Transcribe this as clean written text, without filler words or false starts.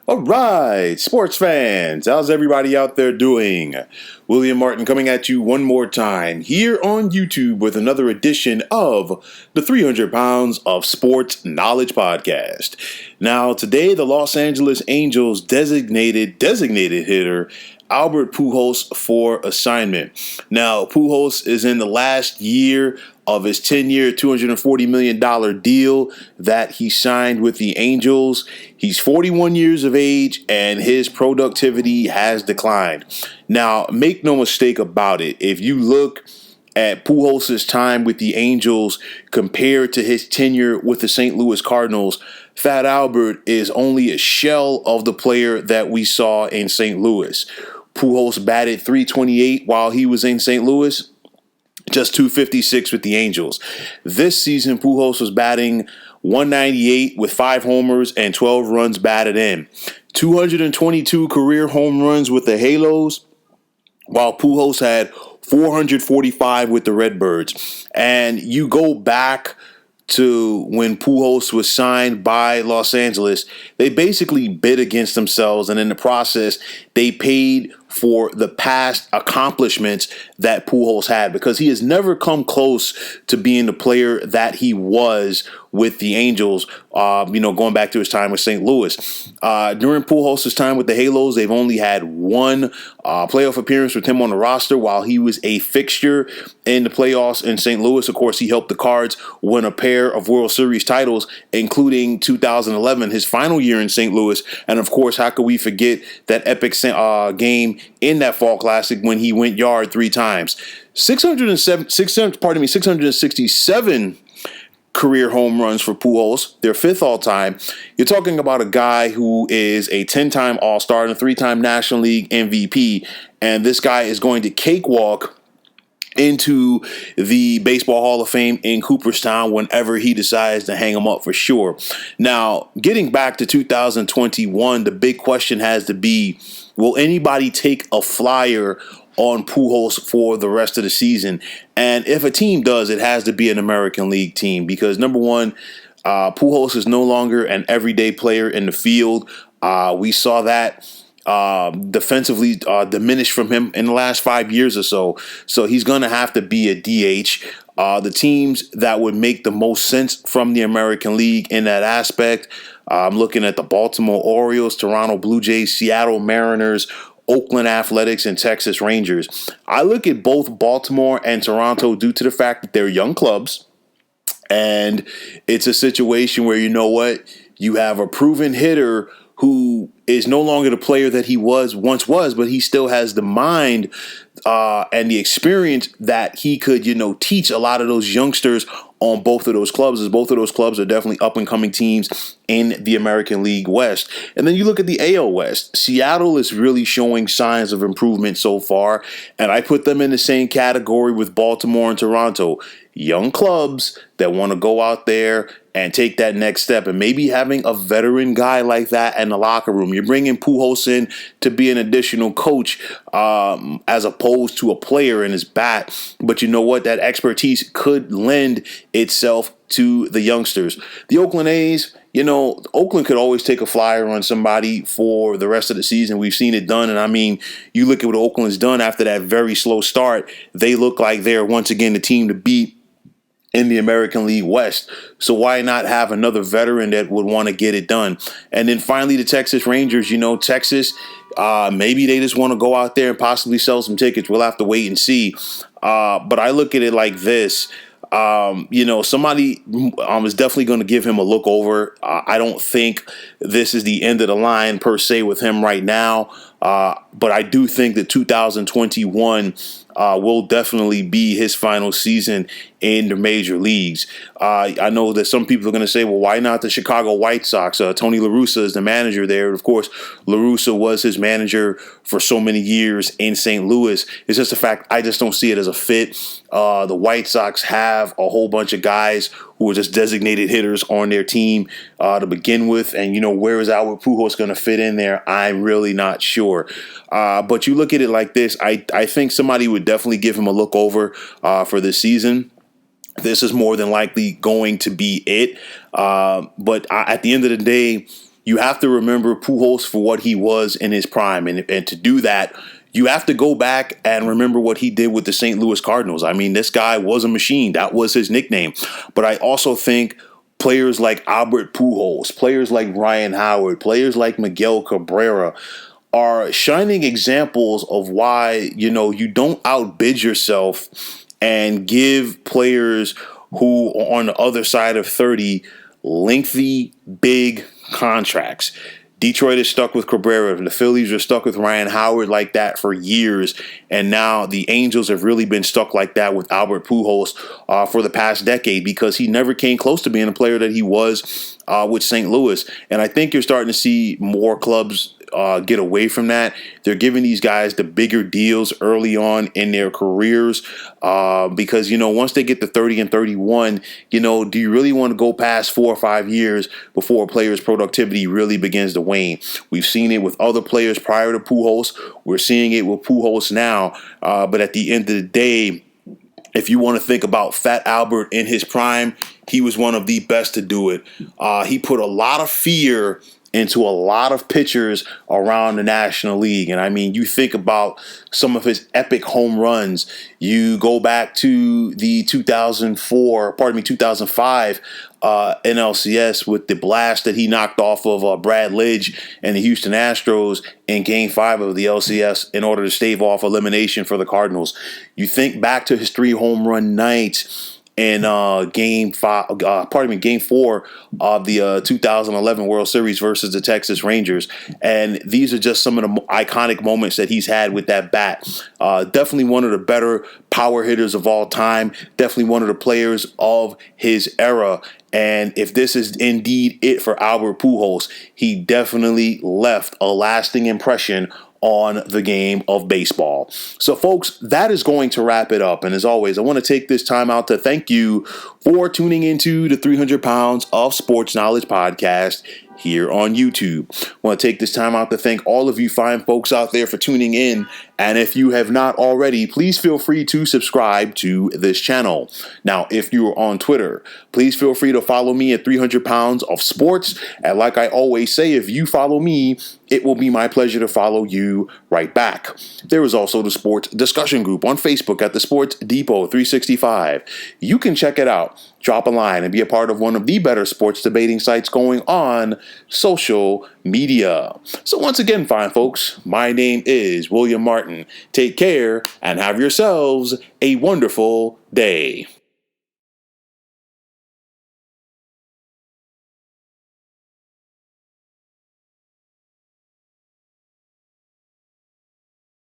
All right, sports fans, how's everybody out there doing? William Martin coming at you one more time here on YouTube with another edition of the 300 Pounds of Sports Knowledge Podcast. Now, today, the Los Angeles Angels designated hitter Albert Pujols for assignment. Now, Pujols is in the last year of his 10-year, $240 million deal that he signed with the Angels. He's 41 years of age, and his productivity has declined. Now, make no mistake about it. If you look at Pujols' time with the Angels compared to his tenure with the St. Louis Cardinals, Fat Albert is only a shell of the player that we saw in St. Louis. Pujols batted .328 while he was in St. Louis, just .256 with the Angels. This season, Pujols was batting .198 with 5 homers and 12 runs batted in. 222 career home runs with the Halos, while Pujols had 445 with the Redbirds. And you go back to when Pujols was signed by Los Angeles, they basically bid against themselves, and in the process, they paid for the past accomplishments that Pujols had, because he has never come close to being the player that he was with the Angels, going back to his time with St. Louis. During Pujols' time with the Halos, they've only had one playoff appearance with him on the roster while he was a fixture in the playoffs in St. Louis. Of course, he helped the Cards win a pair of World Series titles, including 2011, his final year in St. Louis. And of course, how could we forget that epic game in that Fall Classic when he went yard 3 times? 667 career home runs for Pujols, their 5th all-time. You're talking about a guy who is a 10-time All-Star and a 3-time National League MVP, and this guy is going to cakewalk into the Baseball Hall of Fame in Cooperstown whenever he decides to hang him up for sure. Now, getting back to 2021, the big question has to be, will anybody take a flyer on Pujols for the rest of the season? And if a team does, it has to be an American League team, because number one, Pujols is no longer an everyday player in the field. We saw that defensively diminished from him in the last 5 years or so. So he's going to have to be a DH. The teams that would make the most sense from the American League in that aspect, I'm looking at the Baltimore Orioles, Toronto Blue Jays, Seattle Mariners, Oakland Athletics, and Texas Rangers. I look at both Baltimore and Toronto due to the fact that they're young clubs, and it's a situation where, you know what, you have a proven hitter who is no longer the player that he once was, but he still has the mind and the experience that he could, teach a lot of those youngsters on both of those clubs, as both of those clubs are definitely up-and-coming teams in the American League West. And then you look at the AL West. Seattle is really showing signs of improvement so far, and I put them in the same category with Baltimore and Toronto. Young clubs that want to go out there and take that next step, and maybe having a veteran guy like that in the locker room. You're bringing Pujols in to be an additional coach as opposed to a player in his bat. But you know what? That expertise could lend itself to the youngsters. The Oakland A's, Oakland could always take a flyer on somebody for the rest of the season. We've seen it done. And I mean, you look at what Oakland's done after that very slow start. They look like they're once again the team to beat in the American League West. So why not have another veteran that would want to get it done? And then finally, the Texas Rangers, Texas, maybe they just want to go out there and possibly sell some tickets. We'll have to wait and see. But I look at it like this. Somebody is definitely going to give him a look over. I don't think this is the end of the line per se with him right now. But I do think that 2021 will definitely be his final season in the major leagues. I know that some people are going to say, well, why not the Chicago White Sox? Tony La Russa is the manager there. Of course, La Russa was his manager for so many years in St. Louis. It's just a fact I just don't see it as a fit. The White Sox have a whole bunch of guys who are just designated hitters on their team to begin with. And, where is Albert Pujols going to fit in there? I'm really not sure. But you look at it like this. I think somebody would definitely give him a look over for this season. This is more than likely going to be it. But at the end of the day, you have to remember Pujols for what he was in his prime. And to do that, you have to go back and remember what he did with the St. Louis Cardinals. I mean, this guy was a machine. That was his nickname. But I also think players like Albert Pujols, players like Ryan Howard, players like Miguel Cabrera are shining examples of why, you don't outbid yourself and give players who are on the other side of 30 lengthy, big contracts. Detroit is stuck with Cabrera. The Phillies are stuck with Ryan Howard like that for years. And now the Angels have really been stuck like that with Albert Pujols for the past decade because he never came close to being a player that he was with St. Louis. And I think you're starting to see more clubs get away from that. They're giving these guys the bigger deals early on in their careers because, once they get to 30 and 31, do you really want to go past 4 or 5 years before a player's productivity really begins to wane? We've seen it with other players prior to Pujols. We're seeing it with Pujols now. But at the end of the day, if you want to think about Fat Albert in his prime, he was one of the best to do it. He put a lot of fear into a lot of pitchers around the National League. And I mean, you think about some of his epic home runs. You go back to the 2005 NLCS with the blast that he knocked off of Brad Lidge and the Houston Astros in Game 5 of the LCS in order to stave off elimination for the Cardinals. You think back to his 3 home run nights in Game 4 of the 2011 World Series versus the Texas Rangers. And these are just some of the iconic moments that he's had with that bat. Definitely one of the better power hitters of all time. Definitely one of the players of his era. And if this is indeed it for Albert Pujols, he definitely left a lasting impression on the game of baseball. So, folks, that is going to wrap it up. And as always, I want to take this time out to thank you for tuning into the 300 Pounds of Sports Knowledge podcast here on YouTube. I want to take this time out to thank all of you fine folks out there for tuning in. And if you have not already, please feel free to subscribe to this channel. Now, if you are on Twitter, please feel free to follow me at 300 Pounds of Sports. And like I always say, if you follow me, it will be my pleasure to follow you right back. There is also the sports discussion group on Facebook at the Sports Depot 365. You can check it out, drop a line, and be a part of one of the better sports debating sites going on social media. So once again, fine folks, my name is William Martin. Take care and have yourselves a wonderful day.